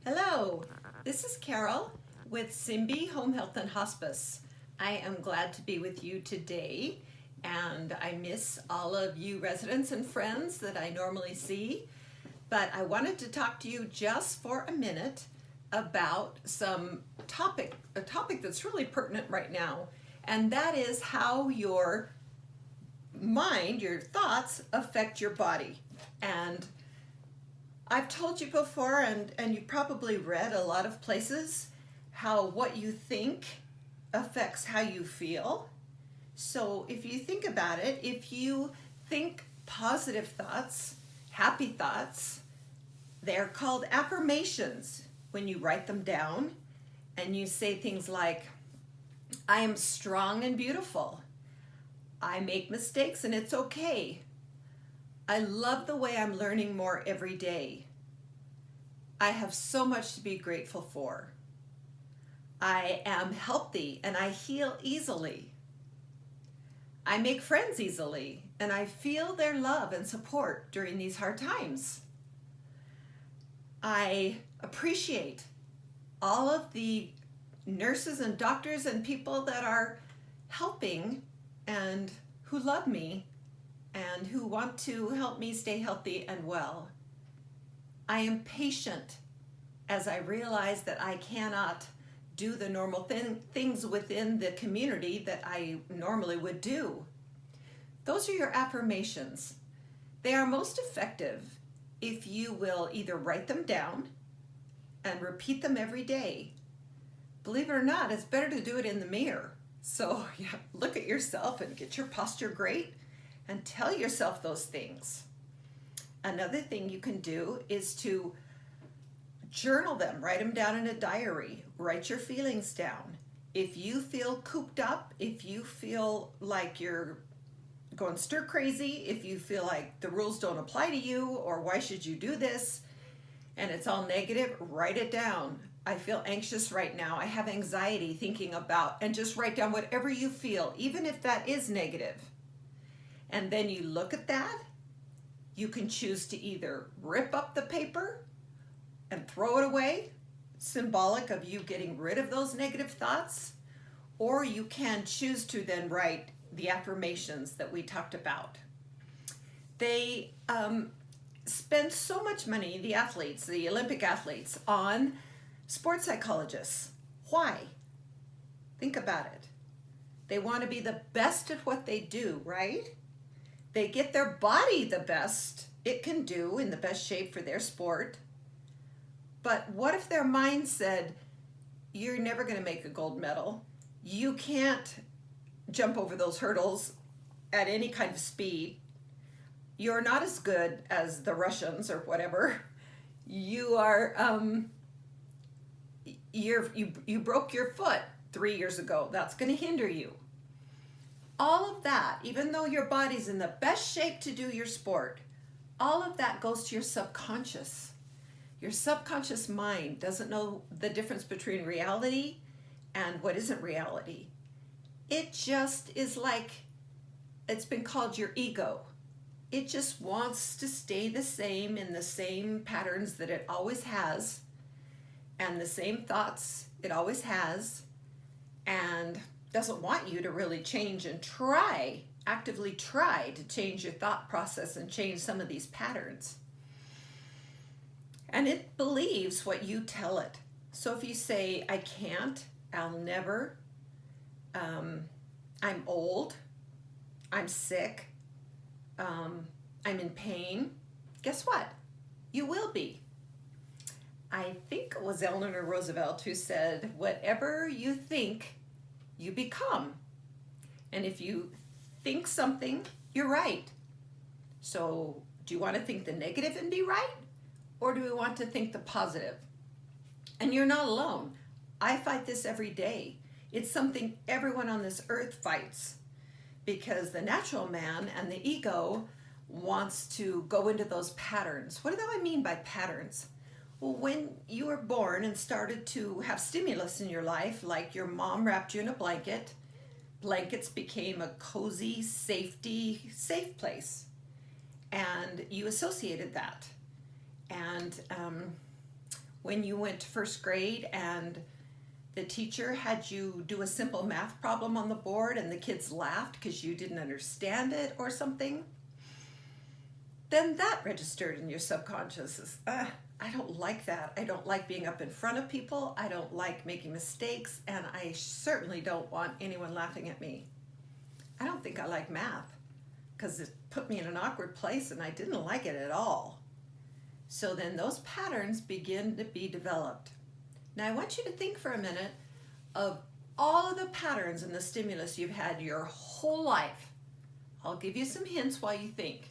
Hello, this is Carol with Simbi Home Health and Hospice. I am glad to be with you today, and I miss all of you residents and friends that I normally see, but I wanted to talk to you just for a minute about a topic that's really pertinent right now, and that is how your mind, your thoughts affect your body. And I've told you before, and you've probably read a lot of places, how what you think affects how you feel. So if you think about it, if you think positive thoughts, happy thoughts, they're called affirmations when you write them down and you say things like, I am strong and beautiful. I make mistakes and it's okay. I love the way I'm learning more every day. I have so much to be grateful for. I am healthy and I heal easily. I make friends easily and I feel their love and support during these hard times. I appreciate all of the nurses and doctors and people that are helping and who love me and who want to help me stay healthy and well. I am patient as I realize that I cannot do the normal things within the community that I normally would do. Those are your affirmations. They are most effective if you will either write them down and repeat them every day. Believe it or not, it's better to do it in the mirror. So look at yourself and get your posture great and tell yourself those things. Another thing you can do is to journal them, write them down in a diary, write your feelings down. If you feel cooped up, if you feel like you're going stir crazy, if you feel like the rules don't apply to you or why should you do this, and it's all negative, write it down. I feel anxious right now. I have anxiety thinking about, and just write down whatever you feel, even if that is negative. And then you look at that, you can choose to either rip up the paper and throw it away, symbolic of you getting rid of those negative thoughts, or you can choose to then write the affirmations that we talked about. They spend so much money, the athletes, the Olympic athletes, on sports psychologists. Why? Think about it. They want to be the best at what they do, right? They get their body the best it can do in the best shape for their sport. But what if their mind said, you're never going to make a gold medal. You can't jump over those hurdles at any kind of speed. You're not as good as the Russians or whatever. You are, you broke your foot 3 years ago. That's going to hinder you. All of that, even though your body's in the best shape to do your sport, all of that goes to your subconscious. Your subconscious mind doesn't know the difference between reality and what isn't reality. It just is like, it's been called your ego. It just wants to stay the same in the same patterns that it always has, and the same thoughts it always has, and doesn't want you to really change and actively try to change your thought process and change some of these patterns. And it believes what you tell it. So if you say, I can't, I'll never, I'm old, I'm sick, I'm in pain, guess what? You will be. I think it was Eleanor Roosevelt who said, whatever you think, you become. And if you think something, you're right. So do you want to think the negative and be right? Or do we want to think the positive? And you're not alone. I fight this every day. It's something everyone on this earth fights, because the natural man and the ego wants to go into those patterns. What do I mean by patterns? Well, when you were born and started to have stimulus in your life, like your mom wrapped you in a blanket, blankets became a cozy, safe place. And you associated that. And when you went to first grade and the teacher had you do a simple math problem on the board and the kids laughed because you didn't understand it or something? Then that registered in your subconscious as, I don't like that. I don't like being up in front of people. I don't like making mistakes, and I certainly don't want anyone laughing at me. I don't think I like math because it put me in an awkward place and I didn't like it at all. So then those patterns begin to be developed. Now I want you to think for a minute of all of the patterns and the stimulus you've had your whole life. I'll give you some hints while you think.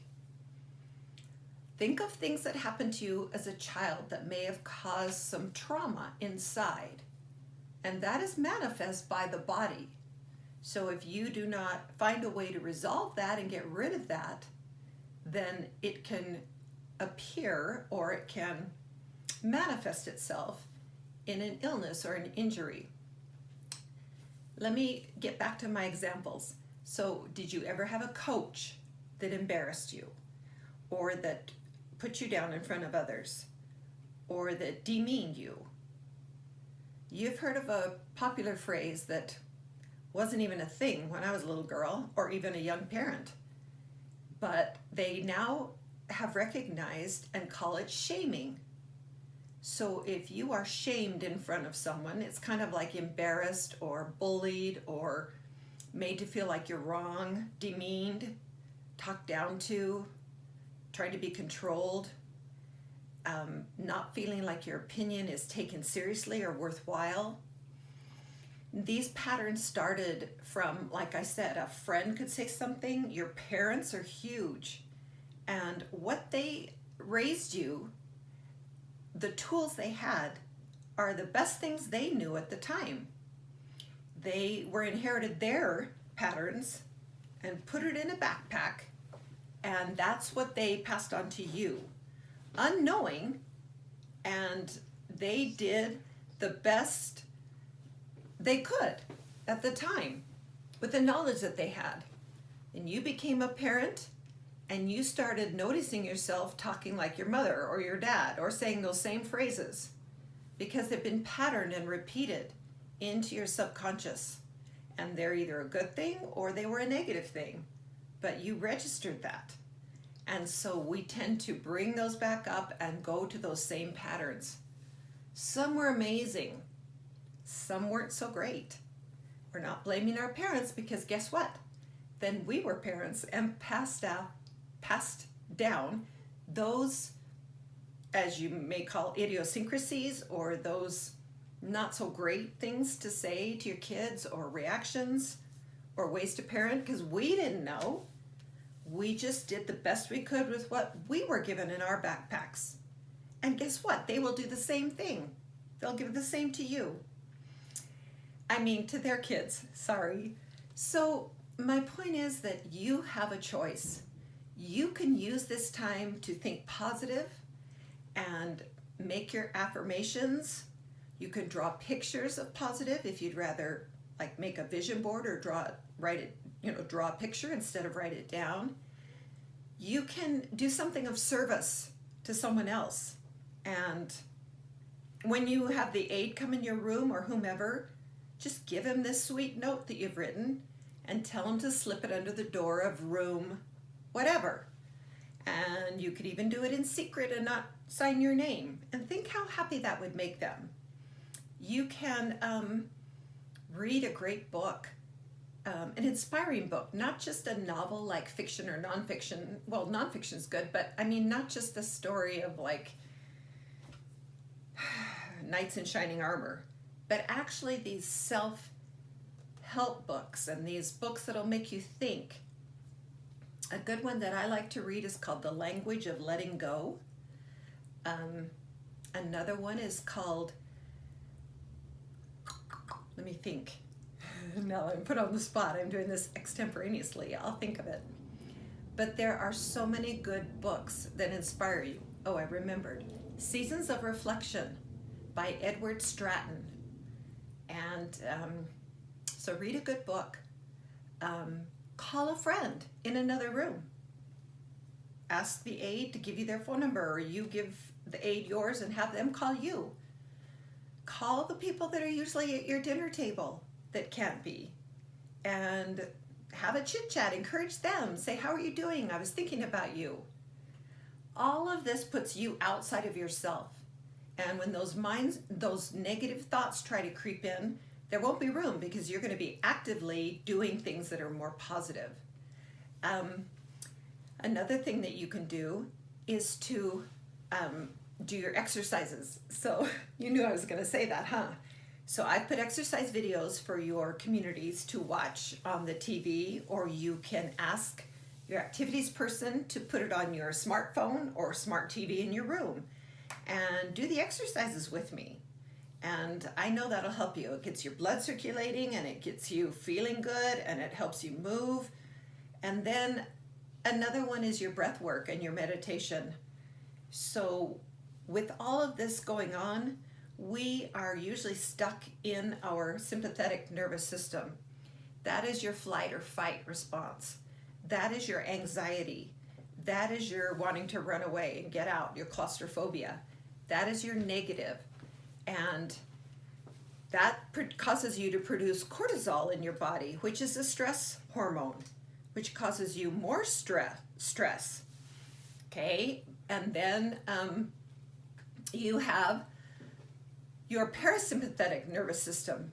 Think of things that happened to you as a child that may have caused some trauma inside. And that is manifest by the body. So if you do not find a way to resolve that and get rid of that, then it can appear or it can manifest itself in an illness or an injury. Let me get back to my examples. So did you ever have a coach that embarrassed you, or that put you down in front of others, or that demeaned you? You've heard of a popular phrase that wasn't even a thing when I was a little girl or even a young parent, but they now have recognized and call it shaming. So if you are shamed in front of someone, it's kind of like embarrassed or bullied or made to feel like you're wrong, demeaned, talked down to, trying to be controlled, not feeling like your opinion is taken seriously or worthwhile. These patterns started from, like I said, a friend could say something. Your parents are huge, and what they raised you, the tools they had, are the best things they knew at the time. They were inherited their patterns and put it in a backpack, and that's what they passed on to you, unknowing, and they did the best they could at the time with the knowledge that they had. And you became a parent, and you started noticing yourself talking like your mother or your dad or saying those same phrases because they've been patterned and repeated into your subconscious. And they're either a good thing or they were a negative thing, but you registered that. And so we tend to bring those back up and go to those same patterns. Some were amazing, some weren't so great. We're not blaming our parents because guess what? Then we were parents and passed down those, as you may call, idiosyncrasies, or those not so great things to say to your kids, or reactions, or ways to parent, because we didn't know. We just did the best we could with what we were given in our backpacks. And guess what? They will do the same thing. They'll give the same to you. I mean, to their kids, sorry. So my point is that you have a choice. You can use this time to think positive and make your affirmations. You can draw pictures of positive if you'd rather, like, make a vision board or draw a picture instead of write it down. You can do something of service to someone else. And when you have the aide come in your room or whomever, just give him this sweet note that you've written and tell him to slip it under the door of room whatever. And you could even do it in secret and not sign your name. And think how happy that would make them. You can read a great book, an inspiring book, not just a novel like fiction or nonfiction. Well, nonfiction is good, but I mean, not just a story of like knights in shining armor, but actually these self-help books and these books that'll make you think. A good one that I like to read is called The Language of Letting Go. Another one is called, let me think. Now I'm put on the spot. I'm doing this extemporaneously. I'll think of it. But there are so many good books that inspire you. Oh, I remembered. Seasons of Reflection by Edward Stratton. And so read a good book. Call a friend in another room. Ask the aide to give you their phone number, or you give the aide yours and have them call you. Call the people that are usually at your dinner table that can't be, and have a chit chat. Encourage them. Say, how are you doing? I was thinking about you. All of this puts you outside of yourself. And when those negative thoughts try to creep in, there won't be room, because you're going to be actively doing things that are more positive. Another thing that you can do is to do your exercises. So you knew I was going to say that, huh? So I've put exercise videos for your communities to watch on the TV, or you can ask your activities person to put it on your smartphone or smart TV in your room and do the exercises with me. And I know that'll help you. It gets your blood circulating, and it gets you feeling good, and it helps you move. And then another one is your breath work and your meditation. So with all of this going on, we are usually stuck in our sympathetic nervous system. That is your flight or fight response. That is your anxiety. That is your wanting to run away and get out, your claustrophobia. That is your negative. And that causes you to produce cortisol in your body, which is a stress hormone, which causes you more stress. Okay? And then you have your parasympathetic nervous system.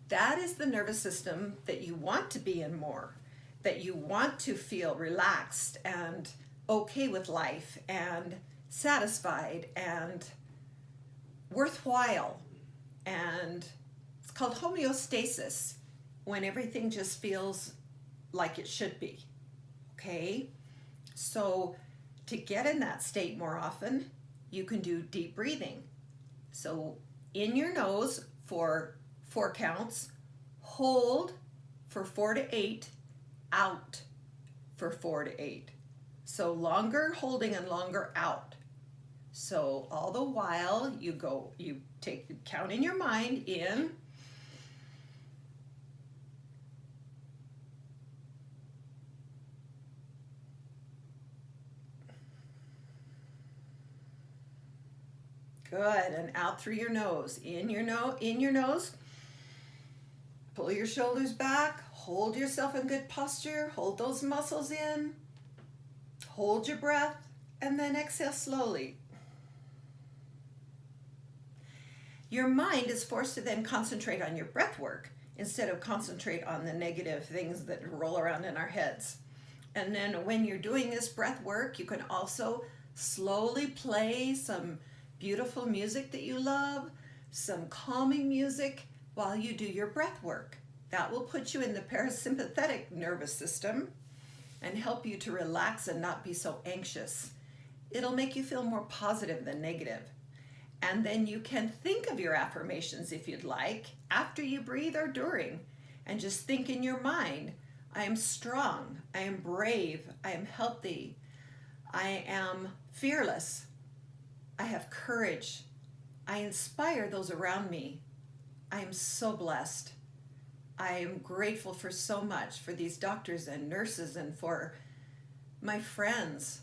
That is the nervous system that you want to be in more, that you want to feel relaxed and okay with life and satisfied and worthwhile. And it's called homeostasis, when everything just feels like it should be. Okay? So to get in that state more often, you can do deep breathing. So in your nose for 4 counts, hold for 4 to 8, out for 4 to 8. So longer holding and longer out. So all the while you count in your mind in, good, and out through your nose. In your nose. Pull your shoulders back, hold yourself in good posture, hold those muscles in, hold your breath, and then exhale slowly. Your mind is forced to then concentrate on your breath work instead of concentrate on the negative things that roll around in our heads. And then when you're doing this breath work, you can also slowly play some beautiful music that you love, some calming music while you do your breath work. That will put you in the parasympathetic nervous system and help you to relax and not be so anxious. It'll make you feel more positive than negative. And then you can think of your affirmations if you'd like, after you breathe or during, and just think in your mind, I am strong, I am brave, I am healthy, I am fearless, I have courage, I inspire those around me, I am so blessed, I am grateful for so much, for these doctors and nurses and for my friends.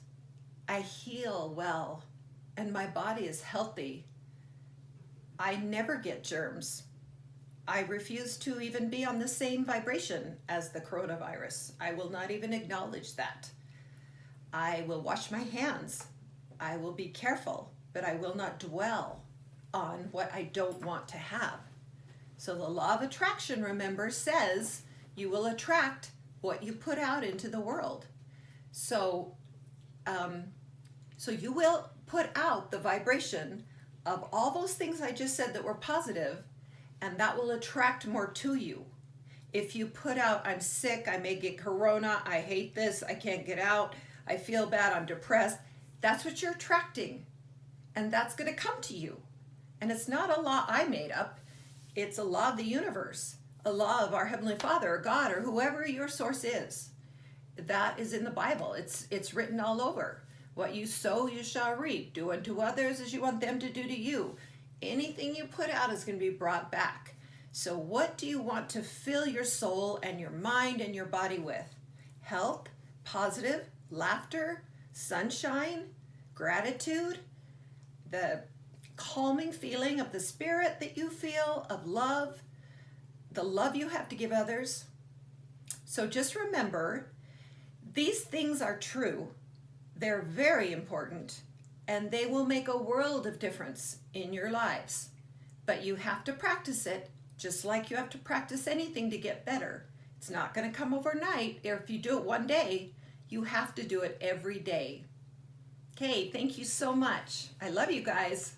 I heal well and my body is healthy. I never get germs. I refuse to even be on the same vibration as the coronavirus. I will not even acknowledge that. I will wash my hands. I will be careful, but I will not dwell on what I don't want to have. So the law of attraction, remember, says you will attract what you put out into the world. So you will put out the vibration of all those things I just said that were positive, and that will attract more to you. If you put out, I'm sick, I may get corona, I hate this, I can't get out, I feel bad, I'm depressed, that's what you're attracting. And that's going to come to you. And it's not a law I made up. It's a law of the universe, a law of our Heavenly Father or God or whoever your source is. That is in the Bible. It's written all over. What you sow, you shall reap. Do unto others as you want them to do to you. Anything you put out is going to be brought back. So what do you want to fill your soul and your mind and your body with? Health, positive, laughter, sunshine, gratitude, the calming feeling of the spirit that you feel, of love, the love you have to give others. So just remember, these things are true. They're very important, and they will make a world of difference in your lives. But you have to practice it, just like you have to practice anything to get better. It's not going to come overnight, or if you do it one day, you have to do it every day. Okay, thank you so much. I love you guys.